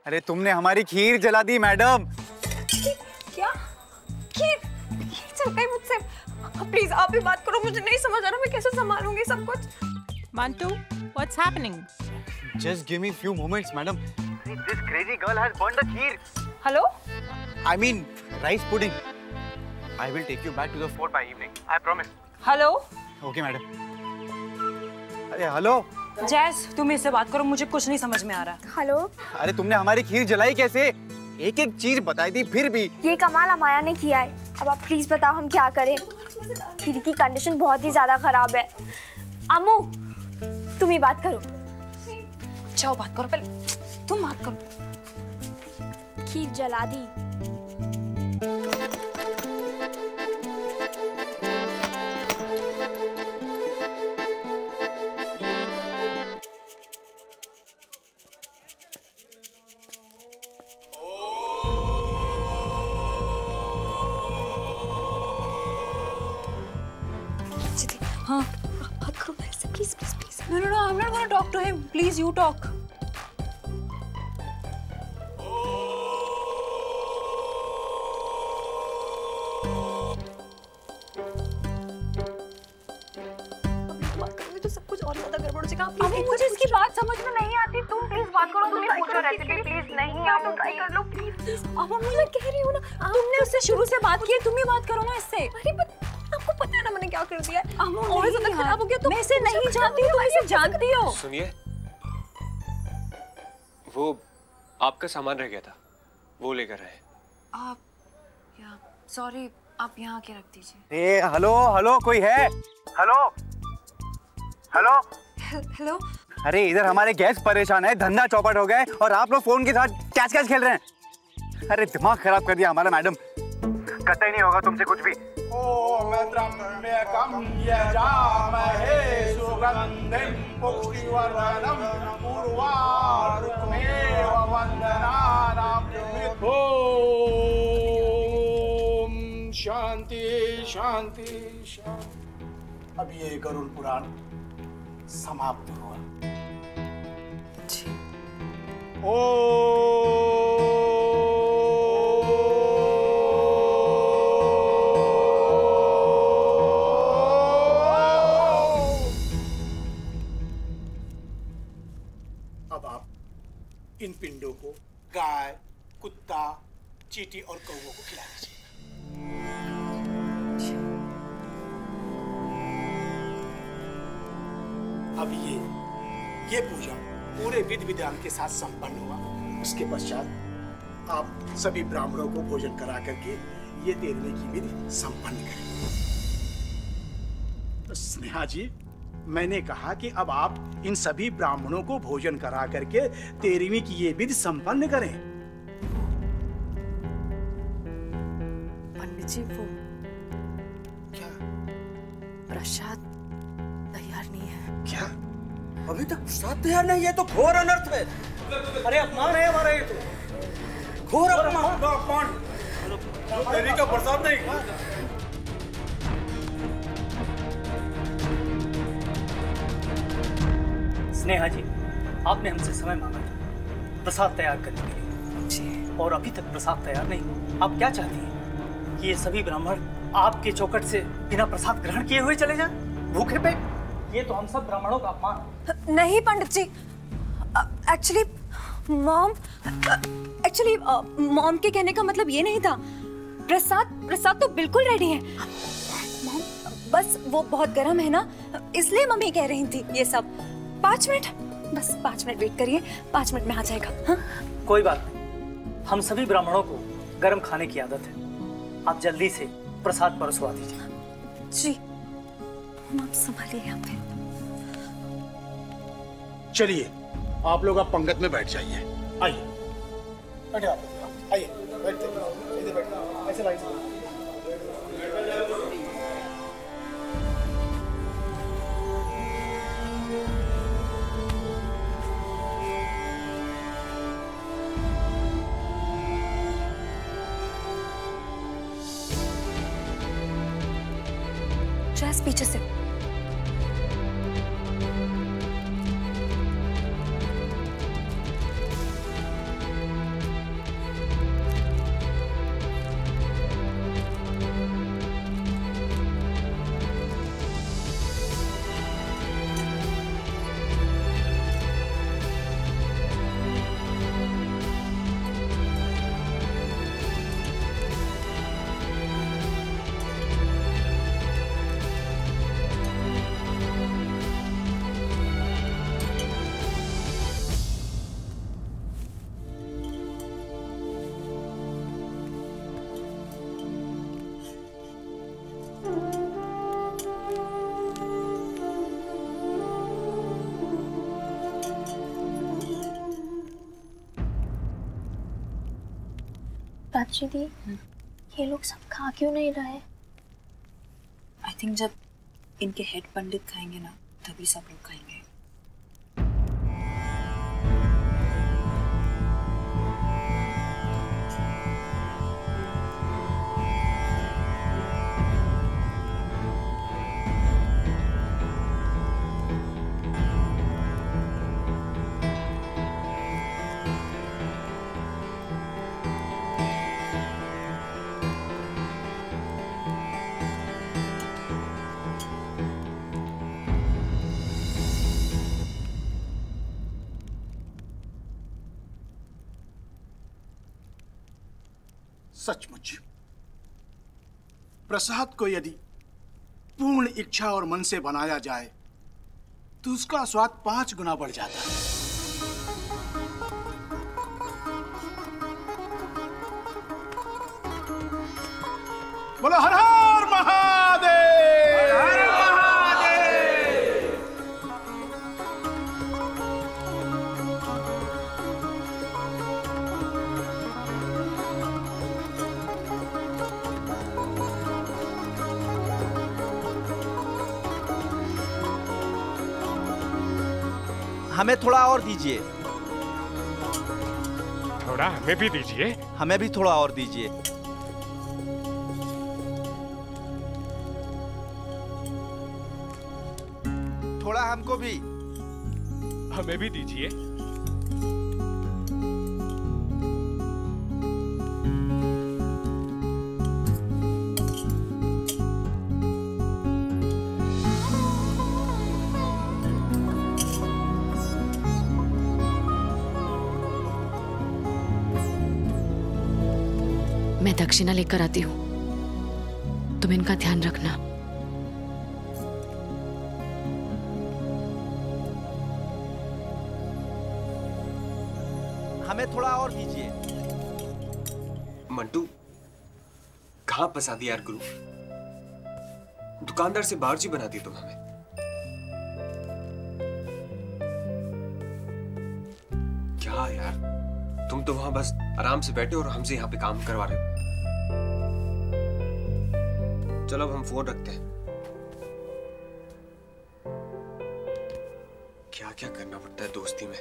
अरे तुमने हमारी खीर जला दी मैडम। क्या? खीर? खीर जल गई मुझसे? प्लीज आप ही बात करो, मुझे नहीं समझ आ रहा मैं कैसे संभालूंगी सब कुछ। Mantu, what's happening? Just give me few moments, madam. This crazy girl has burned the kheer. Hello? I mean, rice pudding. I will take you back to the fort by evening. I promise. Hello? Okay, madam. अरे hello. जैस, तुम इससे बात करो, मुझे कुछ नहीं समझ में आ रहा। हेलो। अरे तुमने हमारी खीर जलाई कैसे? एक एक चीज बताई थी फिर भी। ये कमाल अमाया ने किया है। अब आप प्लीज बताओ हम क्या करें? खीर की कंडीशन बहुत ही ज्यादा खराब है। अम्मू, तुम ही बात करो। जाओ बात करो, पहले तुम बात करो। खीर जला दी। हाँ, बात करो मेरे से, please please please. No, no, no, I'm not gonna talk to him. Please, you talk. तो सब कुछ और ज्यादा गड़बड़ हो जाएगा। अभी मुझे इसकी बात समझ में नहीं आती। तुम प्लीज बात करो, तुम पूछो रेसिपी प्लीज। नहीं, आप ट्राई कर लो प्लीज। अब मैं कह रही हूँ ना, तुमने उससे शुरू से बात की है, तुम ही बात करो ना इससे। अरे आपको पता है ना मैंने क्या कर दिया है? और ज्यादा खराब हो गया। तुम इसे नहीं जानती, तुम इसे जानती हो। सुनिए, वो आपका सामान रह गया था, वो लेकर आए। आप या सॉरी, आप यहाँ आके रख दीजिए। ए हेलो हेलो, कोई है? Hello hello hello. अरे इधर हमारे गेस्ट परेशान है, धंधा चौपट हो गया और आप लोग फोन के साथ कैच कैच खेल रहे हैं। अरे दिमाग खराब कर दिया हमारा मैडम। कतई नहीं होगा तुमसे कुछ भी। शांति शांति शांति। अब ये गरुड़ पुराण समाप्त हुआ। अब आप इन पिंडों को गाय, कुत्ता, चींटी और कौवों को खिला दीजिए। अब ये पूजा पूरे विधि विधान के साथ संपन्न हुआ। उसके पश्चात आप सभी ब्राह्मणों को भोजन करा करके ये तेरहवीं की विधि संपन्न करें। तो स्नेहा जी, मैंने कहा कि अब आप इन सभी ब्राह्मणों को भोजन करा करके तेरहवीं की ये विधि संपन्न करें। पंडित जी, वो क्या? प्रसाद तैयार नहीं है। क्या? अभी तक प्रसाद तैयार नहीं है तो घोर अनर्थ है। अरे अपमान है हमारा, ये तो घोर अपमान। तेरी का प्रसाद नहीं। स्नेहा जी, आपने हमसे समय मांगा था प्रसाद तैयार करने के लिए, और अभी तक प्रसाद तैयार नहीं हुआ। आप क्या चाहती हैं कि ये सभी ब्राह्मण आपके चौखट से बिना प्रसाद ग्रहण किए हुए चले जाएं, भूखे पेट? ये तो हम सब ब्राह्मणों का अपमान है। नहीं पंडित जी, एक्चुअली मॉम के कहने का मतलब ये नहीं था। प्रसाद तो बिल्कुल रेडी है मॉम, बस वो बहुत गर्म है ना, इसलिए मम्मी कह रही थी ये सब। 5 मिनट, बस 5 मिनट वेट करिए, 5 मिनट में आ जाएगा। हाँ? कोई बात नहीं, हम सभी ब्राह्मणों को गर्म खाने की आदत है। आप जल्दी से प्रसाद परसवा दीजिए। जी, आप संभालिए यहाँ पे। चलिए, आप लोग अब पंगत में बैठ जाइए। आइए, बैठे आप, आइए बैठते, इधर बैठते, ऐसे लाइन से। जैस पीछे से। प्राची दी, ये लोग सब खा क्यों नहीं रहे? आई थिंक जब इनके हेड पंडित खाएंगे ना, तभी सब लोग खाएंगे। सचमुच प्रसाद को यदि पूर्ण इच्छा और मन से बनाया जाए तो उसका स्वाद 5 गुना बढ़ जाता है। बोलो हर हर महादेव, हर हर महादेव। हमें थोड़ा और दीजिए। थोड़ा हमें भी दीजिए। हमें भी थोड़ा और दीजिए। थोड़ा हमको भी। हमें भी दीजिए। मैं दक्षिणा लेकर आती हूँ, तुम इनका ध्यान रखना। हमें थोड़ा और दीजिए। मंटू, कहाँ फंसा दिया यार गुरु? दुकानदार से बावर्ची बनाती तुम हमें। क्या यार, तुम तो वहां बस आराम से बैठे और हमसे यहाँ पे काम करवा रहे हो। चलो अब हम फोन रखते हैं। क्या क्या करना पड़ता है दोस्ती में।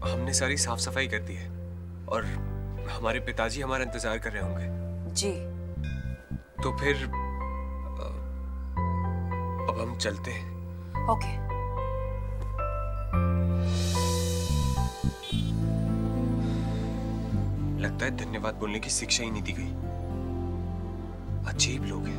हमने सारी साफ सफाई कर दी है और हमारे पिताजी हमारा इंतजार कर रहे होंगे। जी। तो फिर अब हम चलते हैं। ओके। लगता है धन्यवाद बोलने की शिक्षा ही नहीं दी गई। अजीब लोग हैं।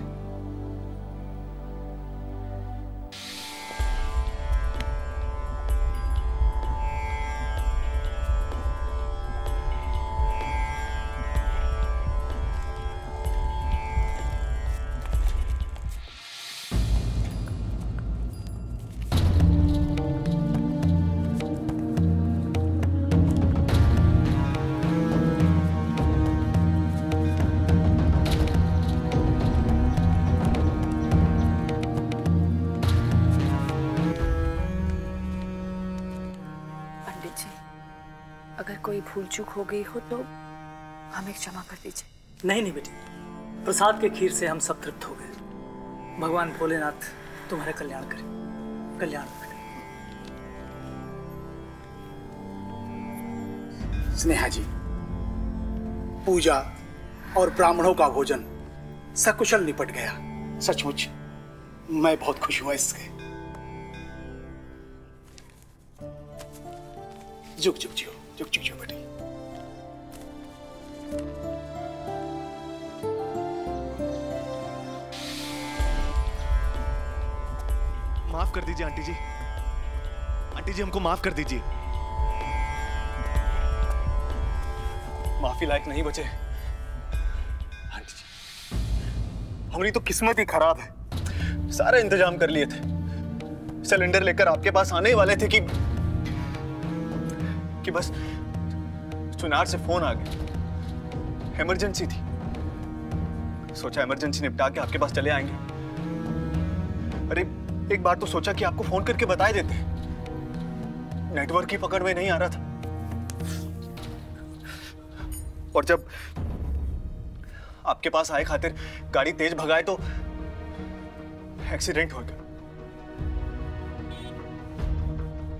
अगर कोई भूल चूक हो गई हो तो हमें क्षमा कर दीजिए। नहीं नहीं बेटी, प्रसाद के खीर से हम सब तृप्त हो गए। भगवान भोलेनाथ तुम्हारा कल्याण करे। कल्याण करे। स्नेहा जी, पूजा और ब्राह्मणों का भोजन सकुशल निपट गया। सचमुच मैं बहुत खुश हुआ इसके। झुक झुक जियो, झुक झुक जियो बेटी। माफ कर दीजिए आंटी जी। आंटी जी हमको माफ कर दीजिए। माफी लायक नहीं बचे आंटी जी। हमारी तो किस्मत ही खराब है। सारा इंतजाम कर लिए थे, सिलेंडर लेकर आपके पास आने वाले थे कि बस चुनार से फोन आ गया। इमरजेंसी थी, सोचा इमरजेंसी निपटा के आपके पास चले आएंगे। अरे एक बार तो सोचा कि आपको फोन करके बता देते, नेटवर्क की पकड़ में नहीं आ रहा था। और जब आपके पास आए खातिर गाड़ी तेज भगाए तो एक्सीडेंट हो गया।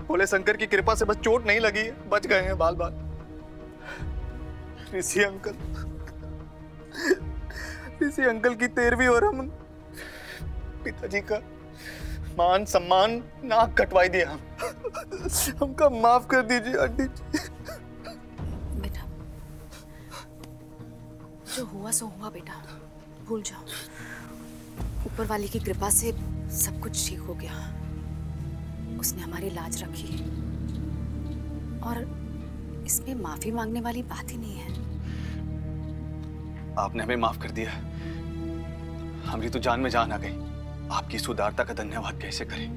बोले शंकर की कृपा से बस चोट नहीं लगी है, बच गए हैं बाल बाल। ऋषि अंकल की 13वीं और हम पिताजी का मान सम्मान नाक कटवाई दिया। हमका माफ कर दीजिए आंटी जी। बेटा जो हुआ सो हुआ बेटा, भूल जाओ। ऊपर वाले की कृपा से सब कुछ ठीक हो गया। उसने हमारी लाज रखी और इसमें माफी मांगने वाली बात ही नहीं है। आपने हमें माफ कर दिया, हमारी तो जान में जान आ गई। आपकी इस उदारता का धन्यवाद कैसे करें।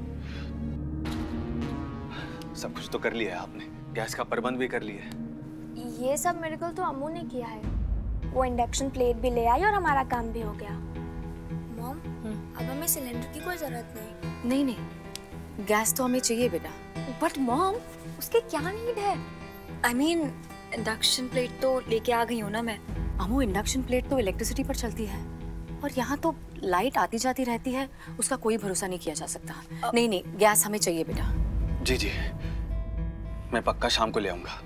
सब कुछ तो कर लिया है आपने, गैस का प्रबंध भी कर लिया है। ये सब मिरेकल तो अम्मू ने किया है। वो इंडक्शन प्लेट भी ले आई और हमारा काम भी हो गया। मॉम, अब हमें सिलेंडर की कोई जरूरत नहीं। नहीं नहीं, गैस तो हमें चाहिए बेटा। बट मॉम, उसके क्या नीड है? आई मीन इंडक्शन प्लेट तो लेके आ गई हूँ ना मैं। अमू इंडक्शन प्लेट तो इलेक्ट्रिसिटी पर चलती है और यहाँ तो लाइट आती जाती रहती है, उसका कोई भरोसा नहीं किया जा सकता। नहीं नहीं, गैस हमें चाहिए बेटा। जी जी, मैं पक्का शाम को ले आऊंगा।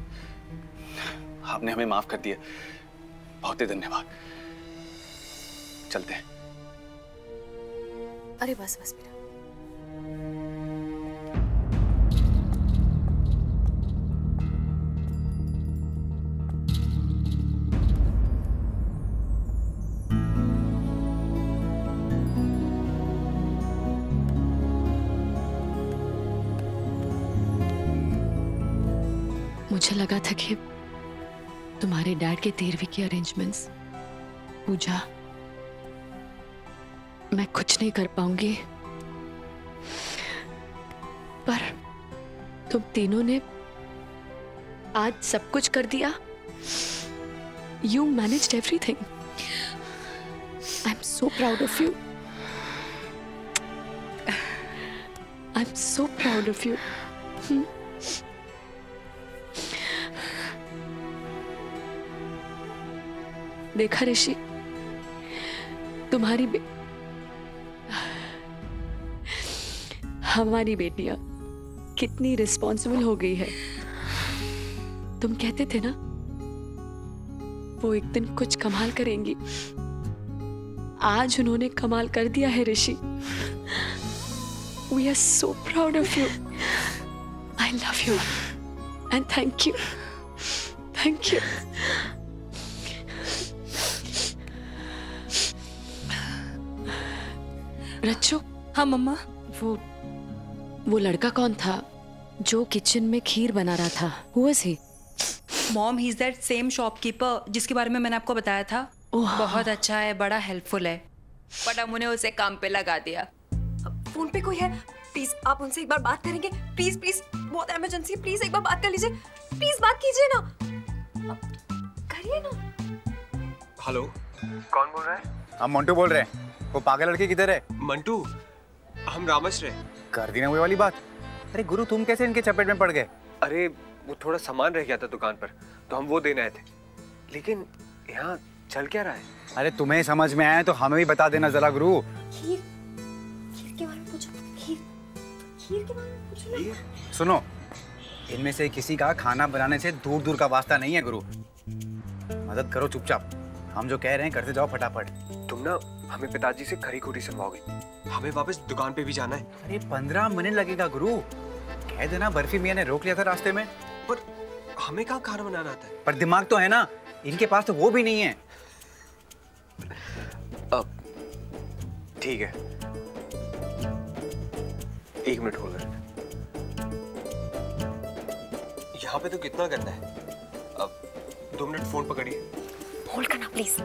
आपने हमें माफ कर दिया, बहुत ही धन्यवाद। चलते हैं। अरे बस बस बेटा। मुझे लगा था कि तुम्हारे डैड के 13वीं की अरेंजमेंट्स, पूजा, मैं कुछ नहीं कर पाऊंगी, पर तुम तीनों ने आज सब कुछ कर दिया। You managed everything. I'm so proud of you. I'm so proud of you. देखा ऋषि, हमारी बेटियां कितनी रिस्पॉन्सिबल हो गई है। तुम कहते थे ना वो एक दिन कुछ कमाल करेंगी, आज उन्होंने कमाल कर दिया है ऋषि। We are so proud of you. I love you and thank you. Thank you. रच्चू। हाँ मम्मा। वो लड़का कौन था जो किचन में खीर बना रहा था? Who was he? Mom, he is that same shopkeeper जिसके बारे में मैंने आपको बताया था। बहुत अच्छा है, बड़ा हेल्पफुल है, बट अम्मू ने उसे काम पे लगा दिया। फोन पे कोई है? प्लीज आप उनसे एक बार बात करेंगे? प्लीज प्लीज, बहुत इमरजेंसी है, प्लीज एक बार बात कर लीजिए। प्लीज बात कीजिए ना, करिए ना। हेलो, कौन बोल रहा है? हम मंटू बोल रहे हैं। वो पागल लड़की किधर है? मंटू, हम रामश्रे। कर दी ना वही वाली बात। अरे गुरु, तुम कैसे इनके चपेट में पड़ गए? अरे वो थोड़ा सामान रह गया था दुकान पर, तो हम वो देने आए थे। लेकिन यहाँ चल क्या रहा है? अरे तुम्हें समझ में आए तो हमें भी बता देना जरा गुरु। खीर के बारे में पूछो। खीर के बारे में पूछो ना। सुनो, इनमें से किसी का खाना बनाने से दूर दूर का वास्ता नहीं है गुरु। मदद करो चुपचाप। हम जो कह रहे हैं करते जाओ फटाफट। तुम ना हमें पिताजी से खरी खोटी सुनवाओगे, हमें वापस दुकान पे भी जाना है। अरे 15 मिनट लगेगा गुरु, कह देना बर्फी मियां ने रोक लिया था रास्ते में। पर हमें कहाँ खाना बनाना आता है? पर दिमाग तो है ना, इनके पास तो वो भी नहीं है। ठीक है, 1 मिनट होल्ड कर। यहाँ पे तो कितना गंदा है। अब 2 मिनट फोन पकड़िए। होल्ड करना प्लीज।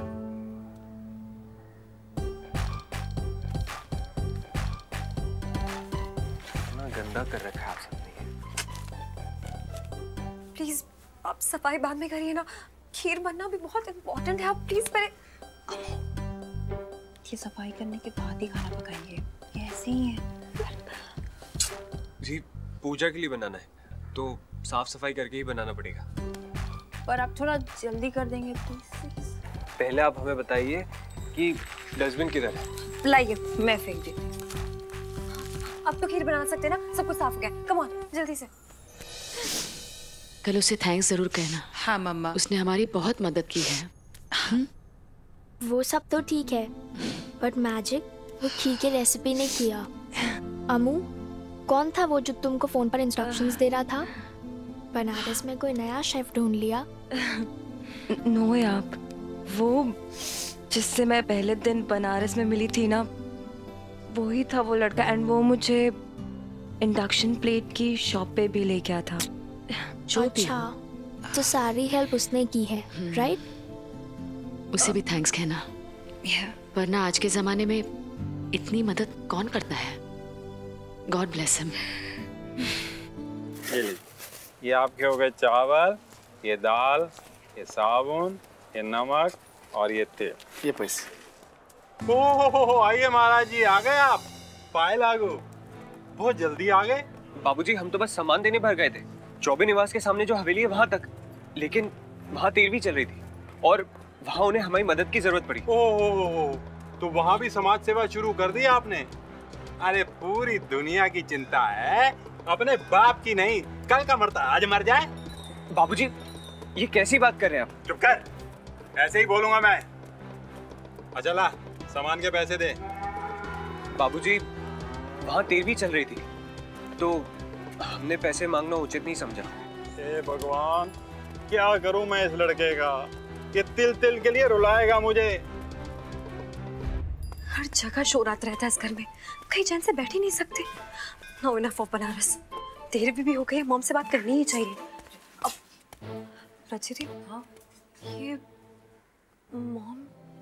इतना गंदा कर रखा है आप सबने। प्लीज आप सफाई बाद में करिए ना, खीर बनना भी बहुत इम्पोर्टेंट है। आप प्लीज पहले ये सफाई करने के बाद ही खाना पकाएंगे, ये ऐसे ही है। जी पूजा के लिए बनाना है तो साफ सफाई करके ही बनाना पड़ेगा। पर आप थोड़ा जल्दी कर देंगे प्लीज। पहले आप हमें बताइए कि डस्टबिन किधर है। लाइए मैं फेंक देती हूँ। अब तो खीर बना सकते हैं ना, सब कुछ साफ हो गया। कम ऑन जल्दी से। कल उसे थैंक्स जरूर कहना। हाँ मम्मा, उसने हमारी बहुत मदद की है। वो सब तो ठीक है, बट मैजिक वो खीर की रेसिपी ने किया। अमू, कौन था वो जो तुमको फोन पर इंस्ट्रक्शंस दे रहा था? बनारस में कोई नया शेफ ढूंढ लिया? नो यार, वो जिससे मैं पहले दिन बनारस में मिली थी ना, वही था वो लड़का। एंड वो मुझे इंडक्शन प्लेट की शॉप पे भी ले गया था। अच्छा, तो सारी हेल्प उसने की है, राइट? उसे भी थैंक्स कहना, वरना आज के जमाने में इतनी मदद कौन करता है। God bless him. ये आपके हो गए चावल, ये दाल, ये साबुन, ये नमक और ये तेल। ये पैसे। ओहो, आइए महाराज जी, आ गए आप। पाए लागू, बहुत जल्दी आ गए। बाबूजी हम तो बस सामान देने भर गए थे, चौबे निवास के सामने जो हवेली है वहां तक, लेकिन वहां 13वीं चल रही थी और वहां उन्हें हमारी मदद की जरूरत पड़ी। ओहो, तो वहां भी समाज सेवा शुरू कर दी आपने? अरे पूरी दुनिया की चिंता है, अपने बाप की नहीं। कल का मरता आज मर जाए। बाबूजी ये कैसी बात कर रहे हैं आप? चुप कर, ऐसे ही बोलूंगा मैं। अच्छा ला, सामान के पैसे दे। बाबूजी वहां 13वीं चल रही थी तो हमने पैसे मांगना उचित नहीं समझा। हे भगवान, क्या करूं मैं इस लड़के का? ये तिल तिल के लिए रुलाएगा मुझे। हर जगह शोर आता रहता है इस घर में, कहीं चैन से बैठ ही नहीं सकते। No enough of Banaras. देर भी हो गई है, मॉम से बात करनी ही चाहिए। अब रचिरी, हाँ ये मॉम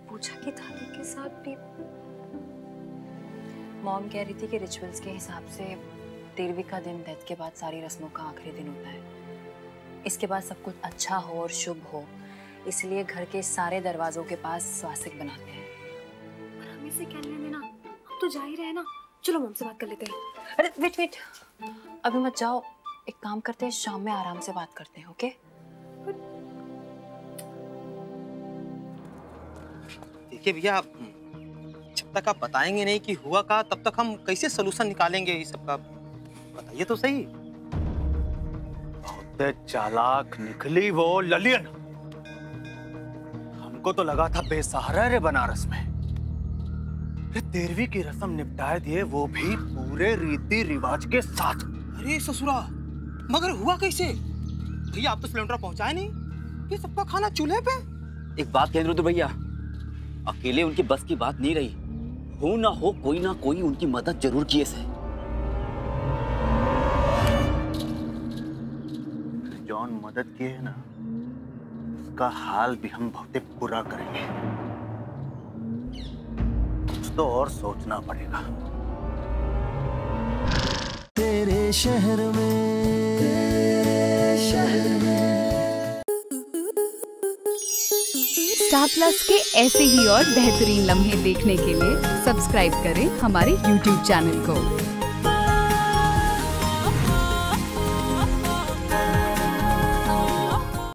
पूजा की थाली के साथ भी। मॉम कह रही थी कि रिचुअल्स के हिसाब से 13वीं का दिन डेथ के बाद सारी रस्मों का आखिरी दिन होता है। इसके बाद सब कुछ अच्छा हो और शुभ हो, इसलिए घर के सारे दरवाजों के पास स्वास्तिक बनाते हैं। पर हमें से क्या लेने देना, हम तो जा ही रहे हैं ना। चलो मॉम से बात कर लेते हैं। अरे वेट, अभी मत जाओ, एक काम करते हैं, शाम में आराम से बात करते हैं, ओके? देखिए भैया, जब तक आप बताएंगे नहीं कि हुआ का, तब तक हम कैसे सलूशन निकालेंगे इस सब का? बताइए तो सही। बहुत चालाक निकली वो ललियन। हमको तो लगा था बेसहारा रे बनारस में। 13वीं की रस्म निपटाए दिए, वो भी पूरे रीति रिवाज के साथ। अरे ससुरा, मगर हुआ कैसे? भैया आप तो सिलेंडर पहुंचाए नहीं, ये सबका खाना चूल्हे पे। एक बात कह दो तो भैया, अकेले उनकी बस की बात नहीं रही। हो ना हो, कोई ना कोई उनकी मदद जरूर किए से। जॉन मदद किए है ना, उसका हाल भी हम बहुत बुरा करेंगे। कुछ तो और सोचना पड़ेगा। तेरे शहर स्टार प्लस के ऐसे ही और बेहतरीन लम्हे देखने के लिए सब्सक्राइब करें हमारे YouTube चैनल को।